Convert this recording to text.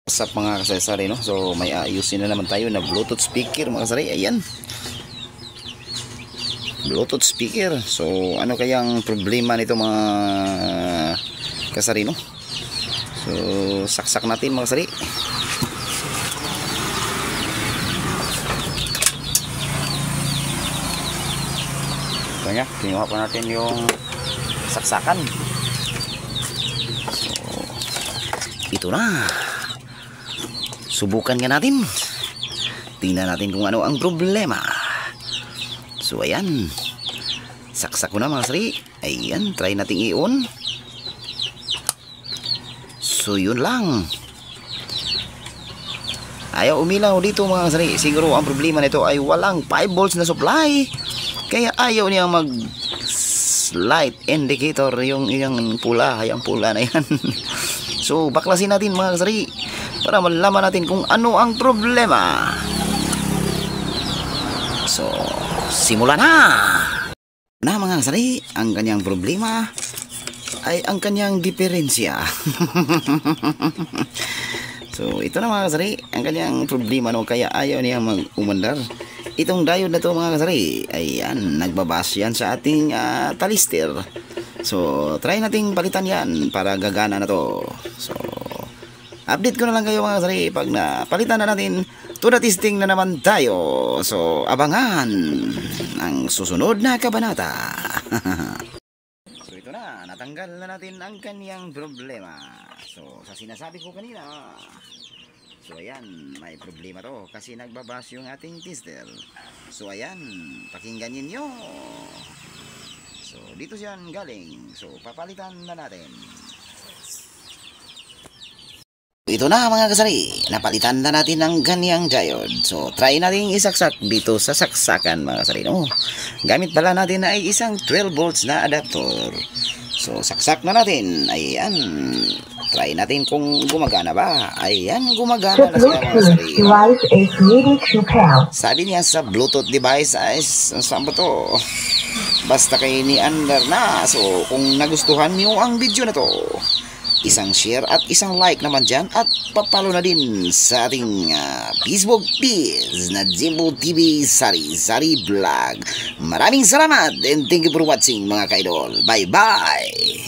Sa mga kasari, no? So may ayusin na naman tayo na Bluetooth speaker mga kasari. Ayan, Bluetooth speaker. So ano kayang problema nito mga kasari, no? So saksak natin mga kasari. So nga, kinuha pa natin yung saksakan. So ito na, subukan nga natin. Tingnan natin kung ano ang problema. So ayan, saksak ko na mga sari. Ayan, try natin i-on. So yun lang, ayaw umilaw dito mga sari. Siguro ang problema nito ay walang 5 volts na supply, kaya ayaw niya mag light indicator. Yung pula, yung pula na yan. So baklasin natin mga sari para malaman natin kung ano ang problema. So simula na mga kasari. Ang kanyang problema ay ang kanyang diferensya. So ito na mga kasari, ang kanyang problema, no, kaya ayaw niya mag-umandar. Itong diode na to mga kasari, ayan, nagbabas yan sa ating talister. So try nating palitan yan para gagana na to. So update ko na lang kayo mga kasari pag napalitan na natin. To the testing na naman tayo. So abangan ang susunod na kabanata. So ito na, natanggal na natin ang kanyang problema. So sa sinasabi ko kanina, so ayan, may problema to kasi nagbabas yung ating tester. So ayan, pakinggan ninyo. So dito siyan galing. So papalitan na natin. Ito na mga kasari, napalitan na natin ang kanyang diode. So try natin isaksak dito sa saksakan mga kasari, no? Gamit pala natin ay isang 12 volts na adapter. So saksak na natin. Ayan, try natin kung gumagana ba. Ayan, gumagana na siya mga kasari. Sabi niya sa Bluetooth device ay saan ba to? Basta kay ni under na. So kung nagustuhan niyo ang video na to, isang share at isang like naman dyan, at papalo na din sa ating Facebook page na Jimbo TV Sari Vlog. Maraming salamat and thank you for watching mga kaidol. Bye bye.